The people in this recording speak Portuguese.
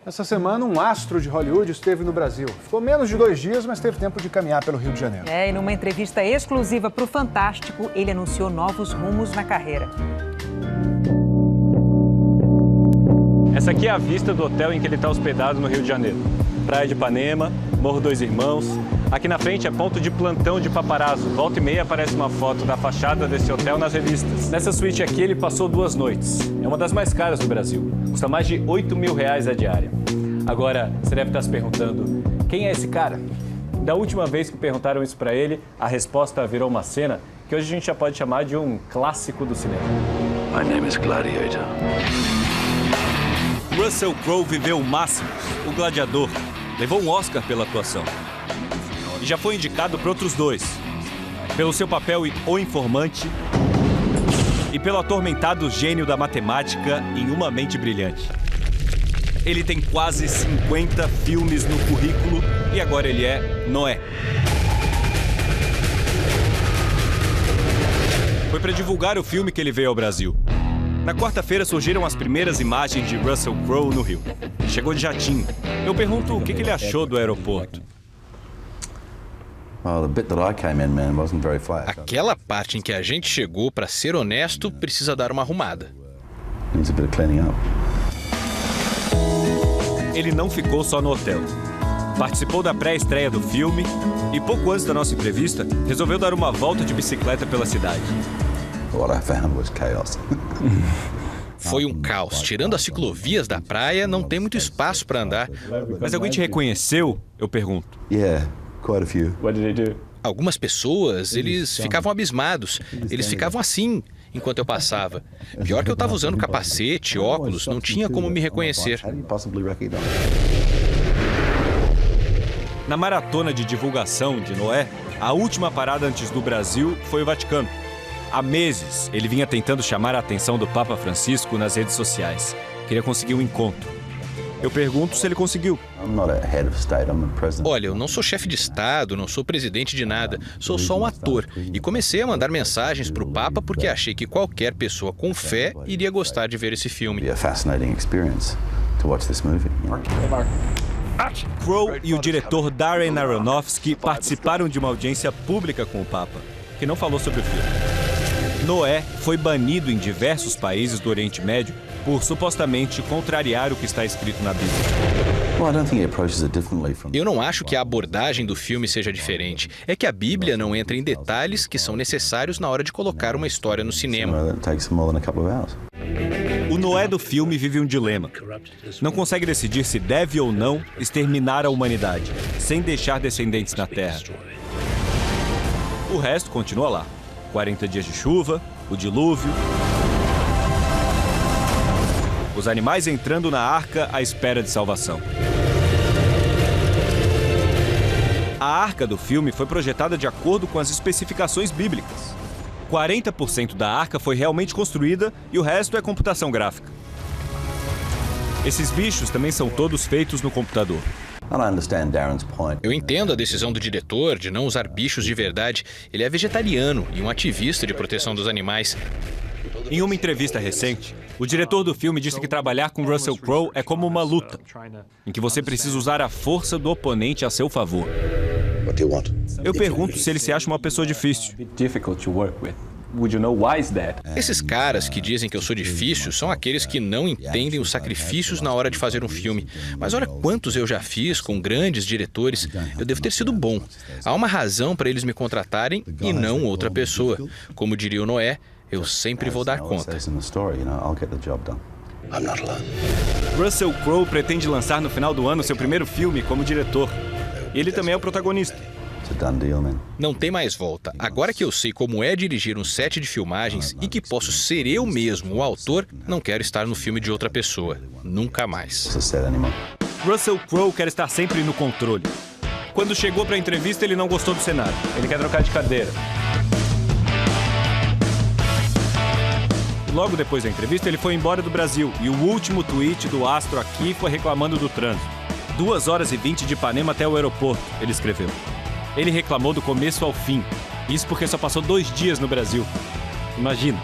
Essa semana, um astro de Hollywood esteve no Brasil. Ficou menos de 2 dias, mas teve tempo de caminhar pelo Rio de Janeiro. E numa entrevista exclusiva para o Fantástico, ele anunciou novos rumos na carreira. Essa aqui é a vista do hotel em que ele está hospedado no Rio de Janeiro. Praia de Ipanema, Morro Dois Irmãos. Aqui na frente é ponto de plantão de paparazzo. Volta e meia aparece uma foto da fachada desse hotel nas revistas. Nessa suíte aqui ele passou 2 noites. É uma das mais caras do Brasil. Custa mais de R$8 mil a diária. Agora, você deve estar se perguntando, quem é esse cara? Da última vez que perguntaram isso para ele, a resposta virou uma cena que hoje a gente já pode chamar de um clássico do cinema. My name is Gladiator. Russell Crowe viveu o máximo, o gladiador. Levou um Oscar pela atuação. E já foi indicado para outros 2. Pelo seu papel em O Informante e pelo atormentado gênio da matemática em Uma Mente Brilhante. Ele tem quase 50 filmes no currículo e agora ele é Noé. Foi para divulgar o filme que ele veio ao Brasil. Na quarta-feira surgiram as primeiras imagens de Russell Crowe no Rio. Chegou de jatinho. Eu pergunto o que ele achou do aeroporto. Aquela parte em que a gente chegou, para ser honesto, precisa dar uma arrumada. Ele não ficou só no hotel. Participou da pré-estreia do filme e pouco antes da nossa entrevista, resolveu dar uma volta de bicicleta pela cidade. Foi um caos. Tirando as ciclovias da praia, não tem muito espaço para andar. Mas alguém te reconheceu? Eu pergunto. Quite a few. What did he do? Algumas pessoas, eles ficavam abismados. Eles ficavam assim, enquanto eu passava. Pior que eu estava usando capacete, óculos, não tinha como me reconhecer. Na maratona de divulgação de Noé, a última parada antes do Brasil foi o Vaticano. Há meses, ele vinha tentando chamar a atenção do Papa Francisco nas redes sociais. Queria conseguir um encontro. Eu pergunto se ele conseguiu. Olha, eu não sou chefe de Estado, não sou presidente de nada. Sou só um ator. E comecei a mandar mensagens para o Papa porque achei que qualquer pessoa com fé iria gostar de ver esse filme. Crowe e o diretor Darren Aronofsky participaram de uma audiência pública com o Papa, que não falou sobre o filme. Noé foi banido em diversos países do Oriente Médio por supostamente contrariar o que está escrito na Bíblia. Eu não acho que a abordagem do filme seja diferente. É que a Bíblia não entra em detalhes que são necessários na hora de colocar uma história no cinema. O Noé do filme vive um dilema. Não consegue decidir se deve ou não exterminar a humanidade, sem deixar descendentes na Terra. O resto continua lá. 40 dias de chuva, o dilúvio, os animais entrando na arca à espera de salvação. A arca do filme foi projetada de acordo com as especificações bíblicas. 40% da arca foi realmente construída e o resto é computação gráfica. Esses bichos também são todos feitos no computador. Eu entendo a decisão do diretor de não usar bichos de verdade. Ele é vegetariano e um ativista de proteção dos animais. Em uma entrevista recente, o diretor do filme disse que trabalhar com Russell Crowe é como uma luta, em que você precisa usar a força do oponente a seu favor. Eu pergunto se ele se acha uma pessoa difícil. Esses caras que dizem que eu sou difícil são aqueles que não entendem os sacrifícios na hora de fazer um filme. Mas olha quantos eu já fiz com grandes diretores. Eu devo ter sido bom. Há uma razão para eles me contratarem e não outra pessoa. Como diria o Noé, eu sempre vou dar conta. Russell Crowe pretende lançar no final do ano seu primeiro filme como diretor. Ele também é o protagonista. Não tem mais volta. Agora que eu sei como é dirigir um set de filmagens e que posso ser eu mesmo o autor, não quero estar no filme de outra pessoa. Nunca mais. Russell Crowe quer estar sempre no controle. Quando chegou para a entrevista, ele não gostou do cenário. Ele quer trocar de cadeira. Logo depois da entrevista, ele foi embora do Brasil e o último tweet do astro aqui foi reclamando do trânsito. 2h20 de Ipanema até o aeroporto, ele escreveu. Ele reclamou do começo ao fim. Isso porque só passou 2 dias no Brasil. Imagina.